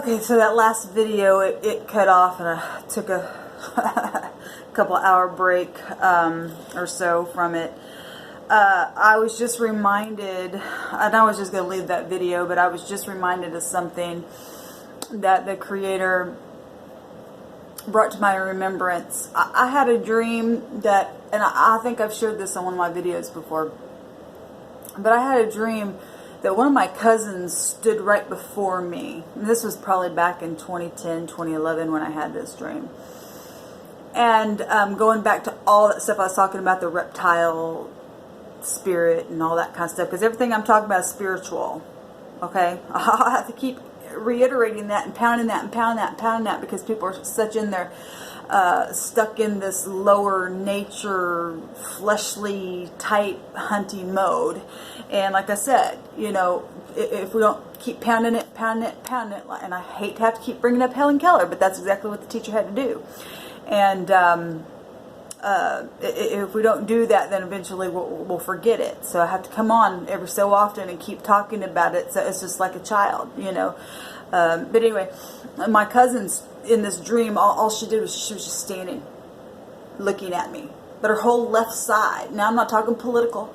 Okay, so that last video, it cut off, and I took a couple hour break or so from it. I was just reminded, and I was just going to leave that video, but I was just reminded of something that the Creator brought to my remembrance. I had a dream that, and I think I've shared this on one of my videos before, but I had a dream that one of my cousins stood right before me. And this was probably back in 2010, 2011 when I had this dream. And going back to all that stuff I was talking about, the reptile spirit and all that kind of stuff, because everything I'm talking about is spiritual. Okay? I have to keep reiterating that and pounding that and pounding that and pounding that, because people are such in there, stuck in this lower nature, fleshly type hunting mode. And like I said, you know, if we don't keep pounding it, and I hate to have to keep bringing up Helen Keller, but that's exactly what the teacher had to do. And if we don't do that, then eventually we'll forget it. So I have to come on every so often and keep talking about it. So it's just like a child, you know. But anyway, my cousin's in this dream, all she did was she was just standing, looking at me. But her whole left side, now I'm not talking political,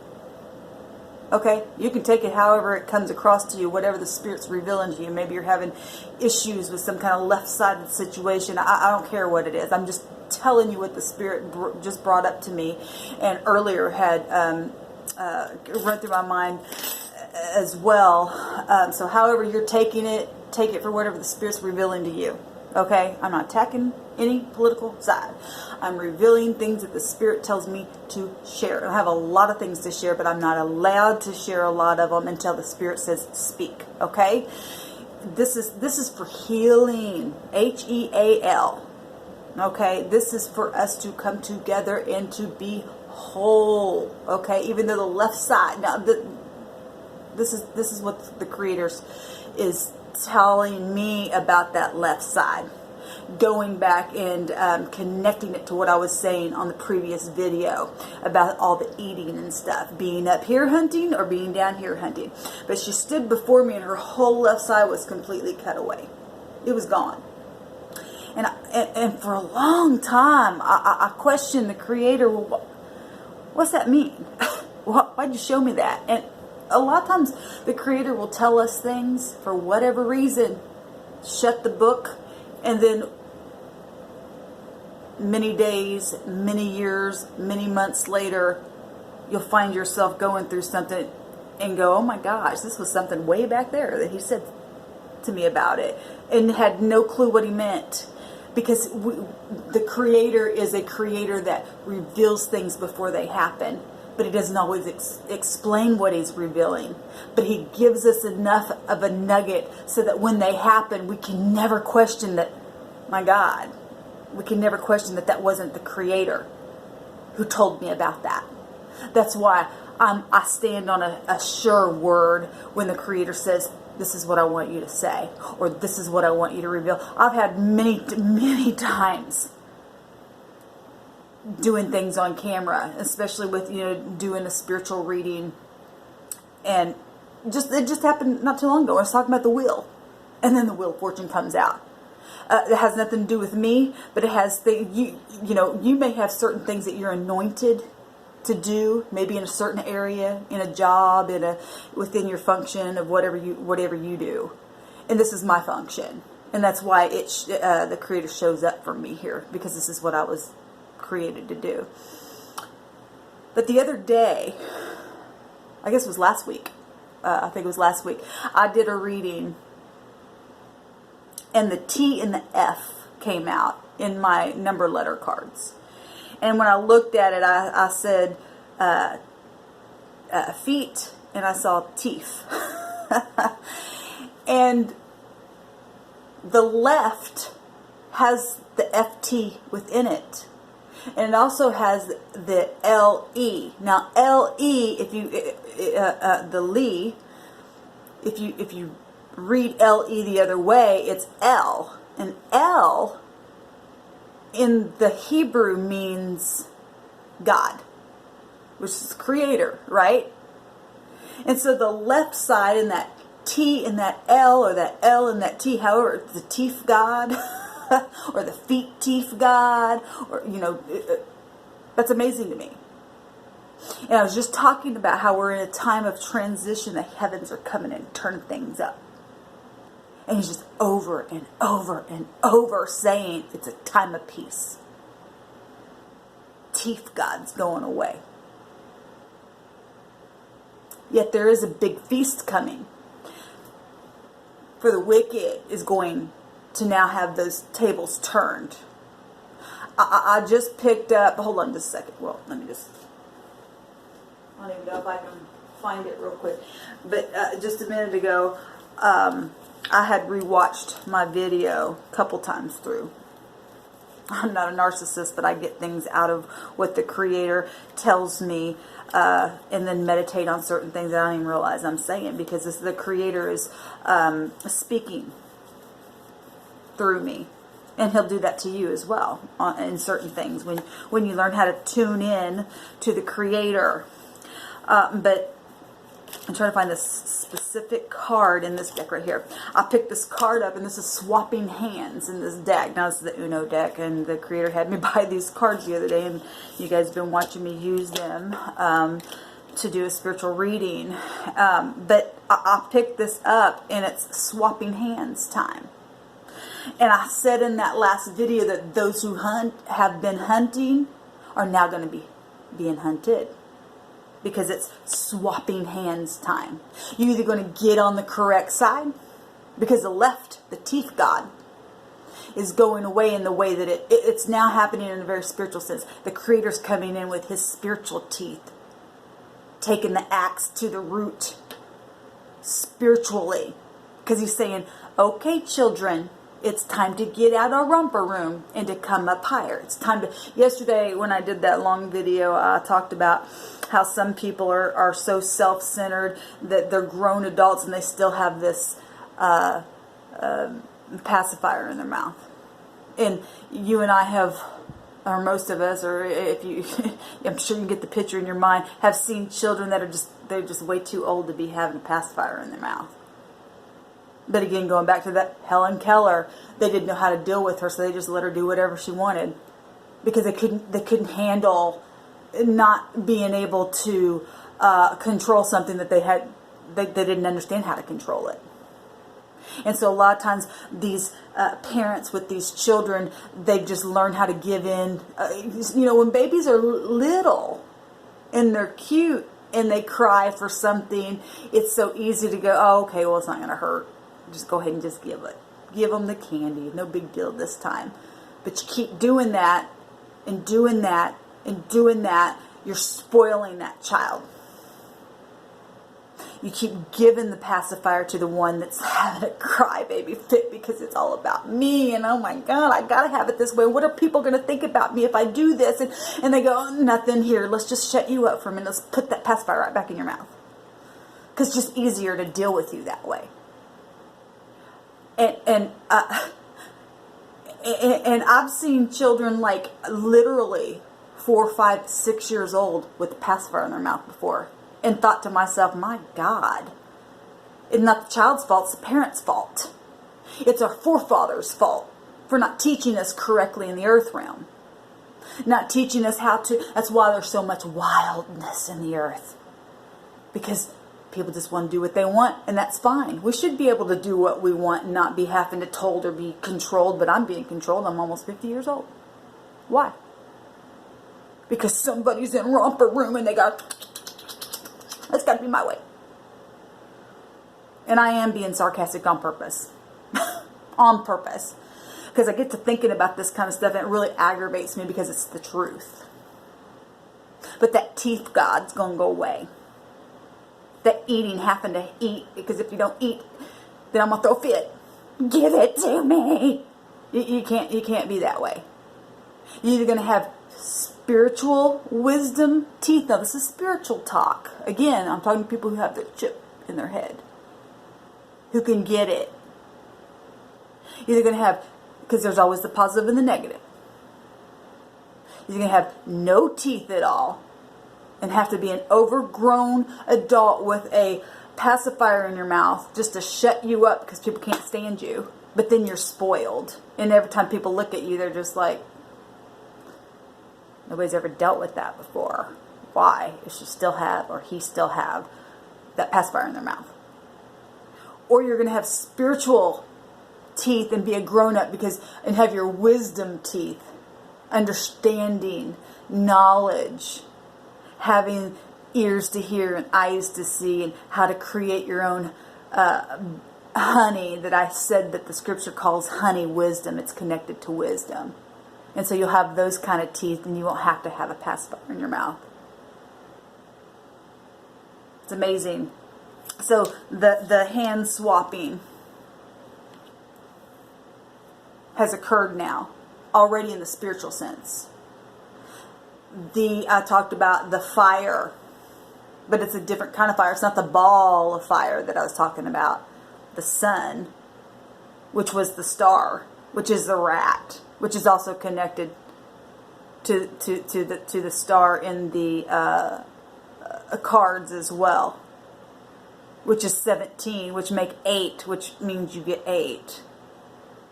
okay? You can take it however it comes across to you, whatever the Spirit's revealing to you. Maybe you're having issues with some kind of left-sided situation. I don't care what it is. I'm just telling you what the Spirit just brought up to me, and earlier had run through my mind as well. So however you're taking it, take it for whatever the Spirit's revealing to you. Okay? I'm not attacking any political side. I'm revealing things that the Spirit tells me to share. I have a lot of things to share, but I'm not allowed to share a lot of them until the Spirit says speak. Okay? This is for healing. Heal. Okay? This is for us to come together and to be whole. Okay? Even though the left side, now this is what the Creator is telling me about that left side, going back and connecting it to what I was saying on the previous video about all the eating and stuff, being up here hunting or being down here hunting. But she stood before me and her whole left side was completely cut away. It was gone. And for a long time I questioned the Creator. Well, what's that mean? Why'd you show me that? And a lot of times the Creator will tell us things for whatever reason, shut the book, and then many days, many years, many months later, you'll find yourself going through something and go, oh my gosh, this was something way back there that He said to me about it, and had no clue what He meant. Because the Creator is a Creator that reveals things before they happen. But He doesn't always explain what He's revealing. But He gives us enough of a nugget so that when they happen, we can never question that, my God, we can never question that wasn't the Creator who told me about that. That's why I stand on a sure word when the Creator says, this is what I want you to say, or this is what I want you to reveal. I've had many times doing things on camera, especially with, you know, doing a spiritual reading, and it just happened not too long ago. I was talking about the wheel, and then the Wheel of Fortune comes out. It has nothing to do with me, but it has you know, you may have certain things that you're anointed to do, maybe in a certain area, in a job, within your function of whatever you do, and this is my function, and that's why the Creator shows up for me here, because this is what I was created to do. But the other day, I guess it was last week, I think it was last week, I did a reading, and the T and the F came out in my number letter cards. And when I looked at it, I said feet, and I saw teeth. And the left has the FT within it. And it also has the LE. Now LE, if you the Lee, if you read LE the other way, it's L, and L in the Hebrew means God, which is Creator, right? And so the left side in that T in that L or that L in that T, however, the teeth God or the feet teeth God, or, you know, that's amazing to me. And I was just talking about how we're in a time of transition. The heavens are coming in and turn things up. And he's just over and over and over saying it's a time of peace. Teeth God's going away. Yet there is a big feast coming. For the wicked is going to now have those tables turned. I just picked up, hold on just a second. Well, let me just, I don't even know if I can find it real quick. But just a minute ago, I had rewatched my video a couple times through. I'm not a narcissist, but I get things out of what the Creator tells me, and then meditate on certain things that I don't even realize I'm saying, because the Creator is speaking through me. And He'll do that to you as well in certain things when you learn how to tune in to the Creator. But I'm trying to find this specific card in this deck right here. I picked this card up, and this is swapping hands in this deck. Now, this is the Uno deck, and the Creator had me buy these cards the other day, and you guys have been watching me use them to do a spiritual reading. But I picked this up, and it's swapping hands time. And I said in that last video that those who have been hunting are now going to be being hunted. Because it's swapping hands time. You're either going to get on the correct side, because the left, the teeth God, is going away in the way that it's now happening in a very spiritual sense. The Creator's coming in with His spiritual teeth, taking the axe to the root spiritually. Because He's saying, okay, children, it's time to get out of romper room and to come up higher. It's time to... Yesterday, when I did that long video, I talked about how some people are so self-centered that they're grown adults and they still have this pacifier in their mouth. And you and I have, or most of us, or if you, I'm sure you can get the picture in your mind, have seen children that they're just way too old to be having a pacifier in their mouth. But again, going back to that Helen Keller, they didn't know how to deal with her, so they just let her do whatever she wanted, because they couldn't handle not being able to control something that they didn't understand how to control it. And so a lot of times these parents with these children, they just learn how to give in. You know, when babies are little and they're cute and they cry for something, it's so easy to go, oh, okay, well, it's not going to hurt. Just go ahead and just give it. Give them the candy. No big deal this time. But you keep doing that and doing that and doing that, you're spoiling that child. You keep giving the pacifier to the one that's having a crybaby fit because it's all about me, and oh my God, I gotta have it this way. What are people gonna think about me if I do this? And they go, oh, nothing here. Let's just shut you up for a minute. Let's put that pacifier right back in your mouth. Because it's just easier to deal with you that way. And I've seen children like literally 4, 5, 6 years old with a pacifier in their mouth before, and thought to myself, my God, it's not the child's fault, it's the parent's fault. It's our forefathers' fault for not teaching us correctly in the earth realm. Not teaching us how to, that's why there's so much wildness in the earth. Because people just want to do what they want, and that's fine. We should be able to do what we want and not be having to told or be controlled, but I'm being controlled. I'm almost 50 years old. Why? Because somebody's in romper room and they go, it's got to be my way. And I am being sarcastic on purpose. On purpose. Because I get to thinking about this kind of stuff and it really aggravates me because it's the truth. But that teeth God's going to go away. That eating, having to eat, because if you don't eat, then I'm going to throw a fit. Give it to me. You can't be that way. You're either going to have spiritual wisdom teeth. Now, this is spiritual talk. Again, I'm talking to people who have the chip in their head, who can get it. You're going to have, because there's always the positive and the negative. You're going to have no teeth at all and have to be an overgrown adult with a pacifier in your mouth just to shut you up because people can't stand you. But then you're spoiled. And every time people look at you, they're just like, nobody's ever dealt with that before. Why? If she still have, or he still have, that pacifier in their mouth. Or you're going to have spiritual teeth and be a grown-up and have your wisdom teeth, understanding, knowledge, having ears to hear and eyes to see, and how to create your own honey that I said that the scripture calls honey wisdom. It's connected to wisdom. And so you'll have those kind of teeth, and you won't have to have a pacifier in your mouth. It's amazing. So the hand swapping has occurred now, already in the spiritual sense. I talked about the fire, but it's a different kind of fire. It's not the ball of fire that I was talking about. The sun, which was the star, which is the rat, which is also connected to the star in the cards as well, which is 17, which make 8, which means you get 8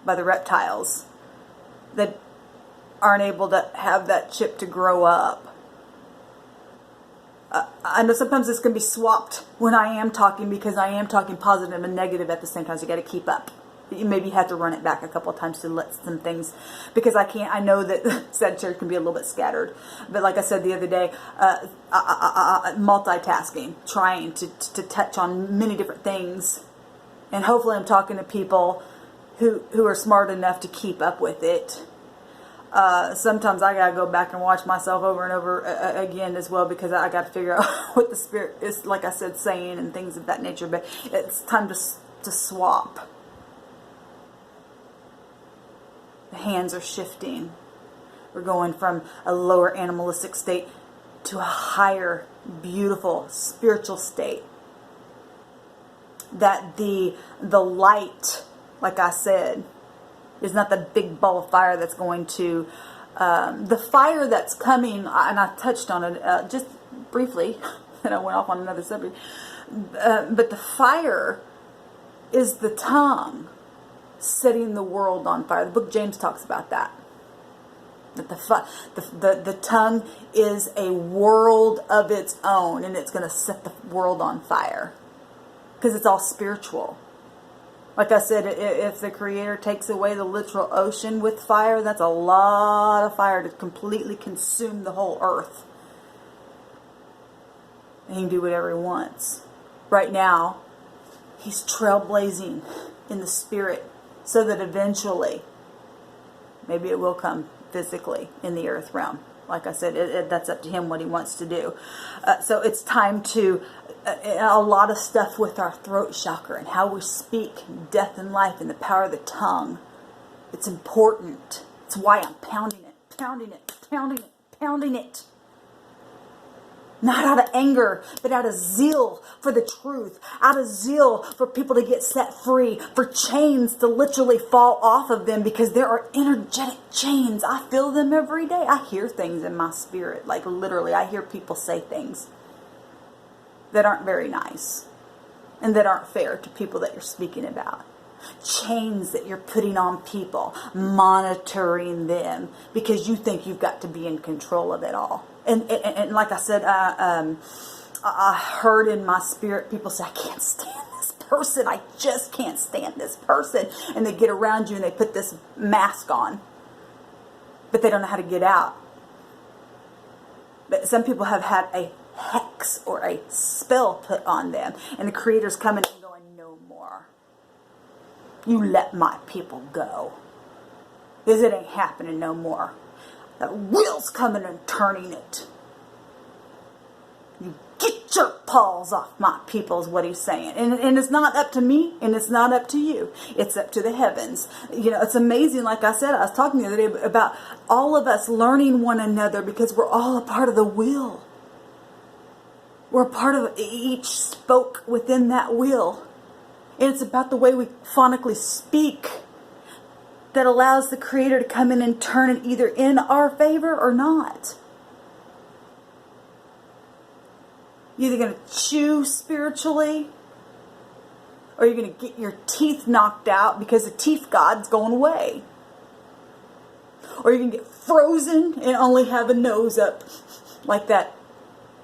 by the reptiles that aren't able to have that chip to grow up. I know sometimes this can be swapped when I am talking, because I am talking positive and negative at the same time, so you got to keep up. You maybe have to run it back a couple of times to let some things, because I know that Sagittarius can be a little bit scattered. But like I said the other day, multitasking, trying to touch on many different things. And hopefully I'm talking to people who are smart enough to keep up with it. Sometimes I gotta go back and watch myself over and over again as well, because I gotta figure out what the Spirit is, like I said, saying and things of that nature. But it's time to swap. The hands are shifting. We're going from a lower animalistic state to a higher, beautiful, spiritual state. That the light, like I said, is not the big ball of fire that's going to... the fire that's coming, and I touched on it just briefly, and I went off on another subject, but the fire is the tongue setting the world on fire. The book of James talks about that. That the tongue is a world of its own, and it's going to set the world on fire. Because it's all spiritual. Like I said, if the Creator takes away the literal ocean with fire, that's a lot of fire to completely consume the whole earth. And He can do whatever He wants. Right now, He's trailblazing in the Spirit, so that eventually, maybe it will come physically in the earth realm. Like I said, that's up to Him what He wants to do. So it's time to... a lot of stuff with our throat chakra and how we speak death and life and the power of the tongue. It's important. It's why I'm pounding it. Not out of anger, but out of zeal for the truth. Out of zeal for people to get set free. For chains to literally fall off of them, because there are energetic chains. I feel them every day. I hear things in my spirit. Like literally, I hear people say things that aren't very nice and that aren't fair to people that you're speaking about. Chains that you're putting on people, monitoring them because you think you've got to be in control of it all. And like I said, I heard in my spirit people say, I can't stand this person. I just can't stand this person. And they get around you and they put this mask on, but they don't know how to get out. But some people have had a hex or a spell put on them, and the Creator's coming and going, no more. You let my people go, because it ain't happening no more. The wheel's coming and turning it. You get your paws off my people, is what He's saying. And it's not up to me, and it's not up to you. It's up to the heavens. You know, it's amazing. Like I said, I was talking the other day about all of us learning one another, because we're all a part of the wheel. We're a part of each spoke within that wheel. And it's about the way we phonically speak that allows the Creator to come in and turn it either in our favor or not. You're either going to chew spiritually Or are you going to get your teeth knocked out because the teeth god's going away? Or you can get frozen and only have a nose up like that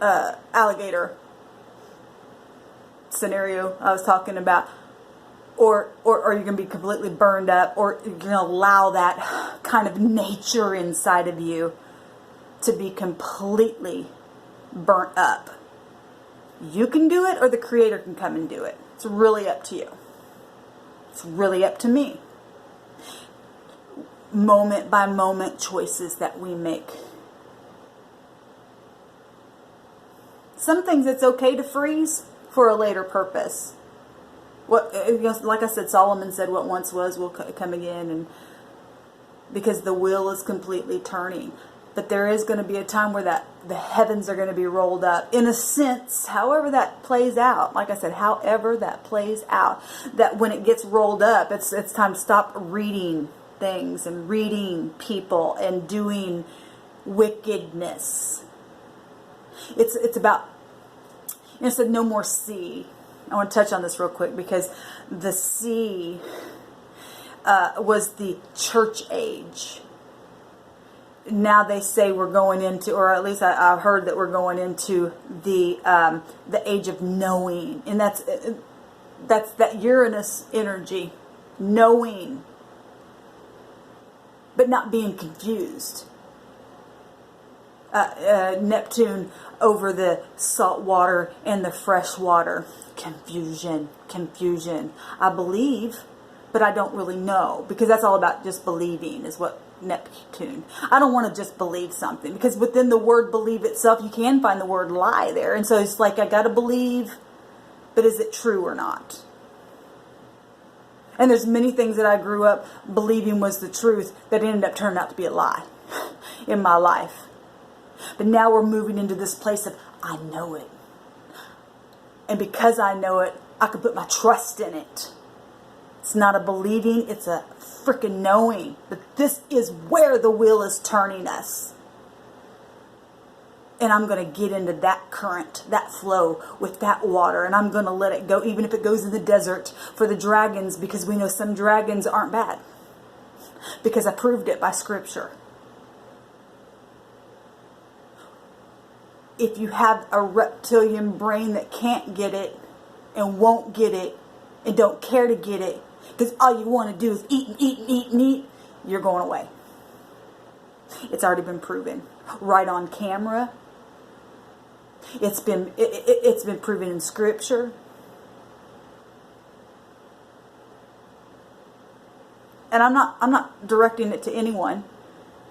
alligator scenario I was talking about. Or you're going to be completely burned up, or you're going to allow that kind of nature inside of you to be completely burnt up. You can do it, or the Creator can come and do it. It's really up to you. It's really up to me. Moment by moment choices that we make. Some things it's okay to freeze for a later purpose. What, like I said, Solomon said, "What once was will come again," and because the wheel is completely turning. But there is going to be a time where the heavens are going to be rolled up. In a sense, however that plays out, like I said, however that plays out, that when it gets rolled up, it's time to stop reading things and reading people and doing wickedness. It's about, it said no more sea. I want to touch on this real quick because the sea was the church age. Now they say we're going into, or at least I've heard that we're going into the age of knowing, and that's that Uranus energy, knowing, but not being confused. Neptune over the salt water and the fresh water. Confusion. I believe, but I don't really know, because that's all about just believing is what Neptune. I don't want to just believe something, because within the word believe itself, you can find the word lie there. And so it's like, I got to believe, but is it true or not? And there's many things that I grew up believing was the truth that ended up turning out to be a lie in my life. But now we're moving into this place of, I know it. And because I know it, I can put my trust in it. It's not a believing, it's a freaking knowing that this is where the wheel is turning us. And I'm going to get into that current, that flow with that water. And I'm going to let it go, even if it goes in the desert for the dragons, because we know some dragons aren't bad. Because I proved it by scripture. If you have a reptilian brain that can't get it and won't get it and don't care to get it, because all you want to do is eat and eat and eat and eat, you're going away. It's already been proven. Right on camera. It's been proven in scripture. And I'm not directing it to anyone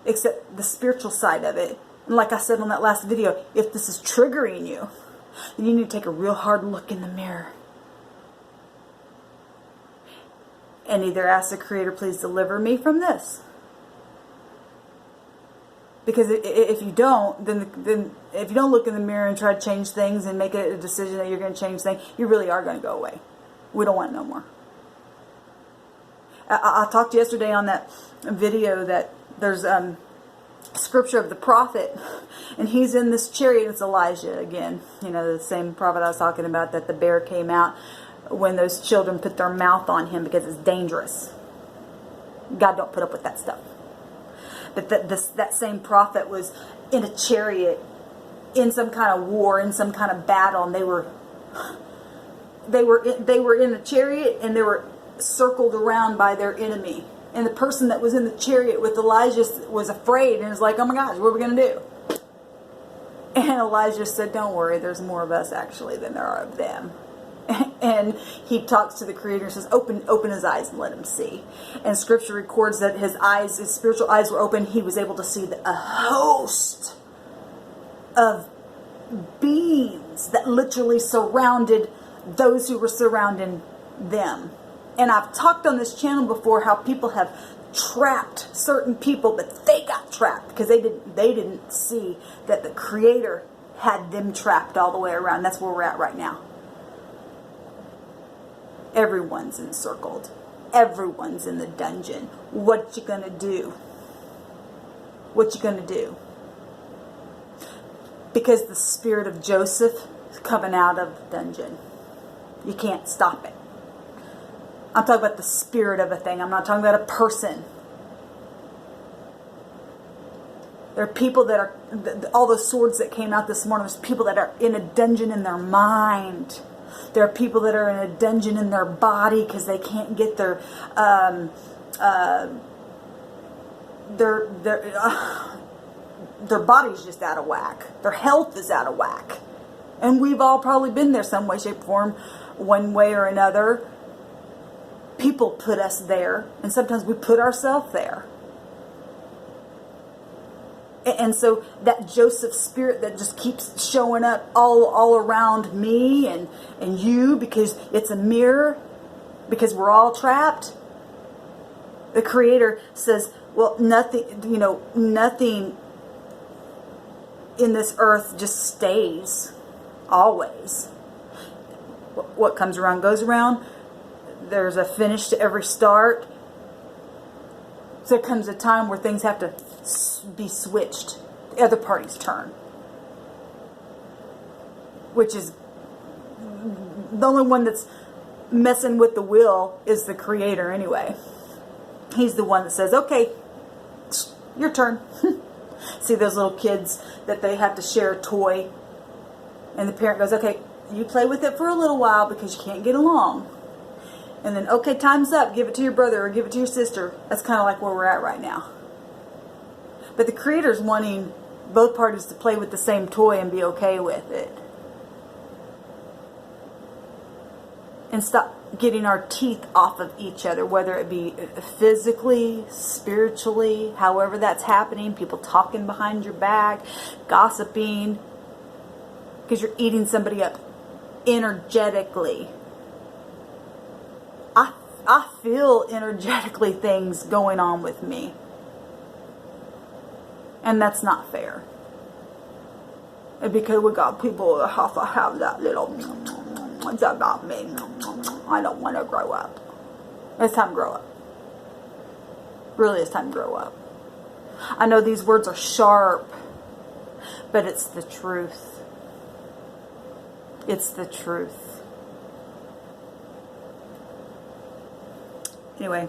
except the spiritual side of it. And like I said on that last video, if this is triggering you, then you need to take a real hard look in the mirror. And either ask the Creator, please deliver me from this. Because if you don't, then if you don't look in the mirror and try to change things and make a decision that you're going to change things, you really are going to go away. We don't want it no more. I talked yesterday on that video that there's scripture of the prophet, and he's in this chariot. It's Elijah again, you know, the same prophet I was talking about, that the bear came out when those children put their mouth on him because it's dangerous. God don't put up with that stuff. But that same prophet was in a chariot in some kind of war, in some kind of battle, and they were in a chariot, and they were circled around by their enemy. And the person that was in the chariot with Elijah was afraid and was like, oh my gosh, what are we going to do? And Elijah said, don't worry, there's more of us actually than there are of them. And he talks to the Creator and says, open his eyes and let him see. And scripture records that his spiritual eyes were open. He was able to see a host of beings that literally surrounded those who were surrounding them. And I've talked on this channel before how people have trapped certain people, but they got trapped because they didn't see that the Creator had them trapped all the way around. That's where we're at right now. Everyone's encircled. Everyone's in the dungeon. What you gonna do? What you gonna do? Because the spirit of Joseph is coming out of the dungeon. You can't stop it. I'm talking about the spirit of a thing. I'm not talking about a person. There are people that are, all those swords that came out this morning, there's people that are in a dungeon in their mind. There are people that are in a dungeon in their body because they can't get their body's just out of whack. Their health is out of whack. And we've all probably been there some way, shape, form, one way or another. People put us there, and sometimes we put ourselves there. And so that Joseph spirit that just keeps showing up all around me and you, because it's a mirror, because we're all trapped. The Creator says, well, nothing in this earth just stays always. What comes around goes around. There's a finish to every start. So there comes a time where things have to be switched. The other party's turn. Which is the only one that's messing with the wheel is the Creator anyway. He's the one that says, okay, your turn. See those little kids that they have to share a toy, and the parent goes, okay, you play with it for a little while because you can't get along. And then, okay, time's up. Give it to your brother or give it to your sister. That's kind of like where we're at right now. But the Creator's wanting both parties to play with the same toy and be okay with it. And stop getting our teeth off of each other, whether it be physically, spiritually, however that's happening. People talking behind your back, gossiping, because you're eating somebody up energetically. I feel energetically things going on with me. And that's not fair. And because we got people that have that little, it's about me. I don't want to grow up. It's time to grow up. Really, it's time to grow up. I know these words are sharp, but it's the truth. It's the truth. Anyway,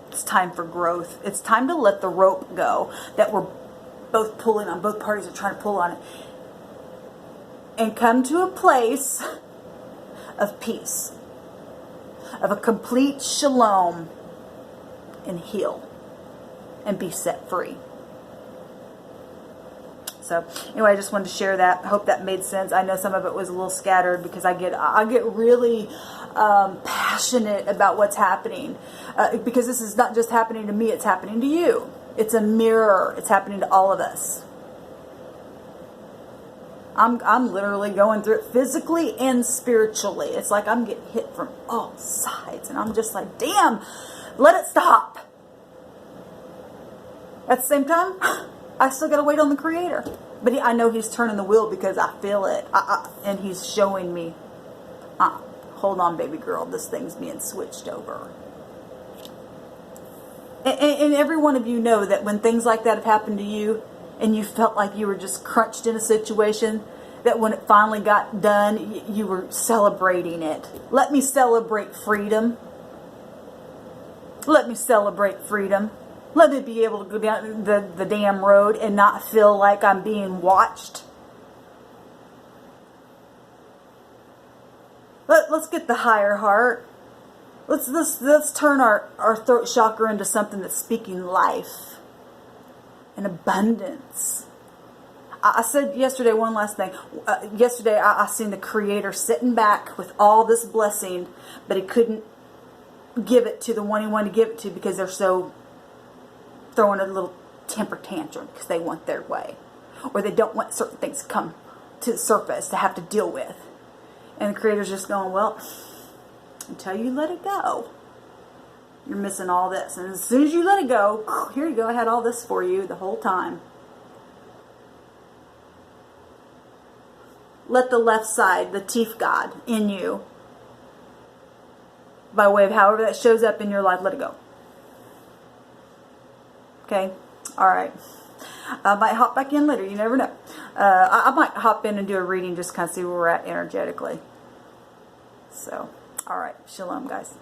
it's time for growth. It's time to let the rope go that we're both pulling on. Both parties are trying to pull on it. And come to a place of peace. Of a complete shalom. And heal. And be set free. So, anyway, I just wanted to share that. I hope that made sense. I know some of it was a little scattered because I get really passionate about what's happening. Because this is not just happening to me, it's happening to you. It's a mirror. It's happening to all of us. I'm literally going through it physically and spiritually. It's like I'm getting hit from all sides. And I'm just like, damn, let it stop. At the same time, I still got to wait on the Creator. But I know He's turning the wheel because I feel it. And He's showing me, hold on, baby girl, this thing's being switched over. And every one of you know that when things like that have happened to you, and you felt like you were just crunched in a situation, that when it finally got done, you were celebrating it. Let me celebrate freedom. Let me celebrate freedom. Let me be able to go down the damn road and not feel like I'm being watched. Let's get the higher heart. Let's turn our throat chakra into something that's speaking life and abundance. I said yesterday, one last thing. Yesterday I seen the Creator sitting back with all this blessing, but He couldn't give it to the one He wanted to give it to because they're so throwing a little temper tantrum because they want their way. Or they don't want certain things to come to the surface to have to deal with. And the Creator's just going, well, until you let it go, you're missing all this. And as soon as you let it go, here you go, I had all this for you the whole time. Let the left side, the TF God in you, by way of however that shows up in your life, let it go. Okay? Alright. I might hop back in later. You never know. I might hop in and do a reading just kind of see where we're at energetically. So, all right. Shalom, guys.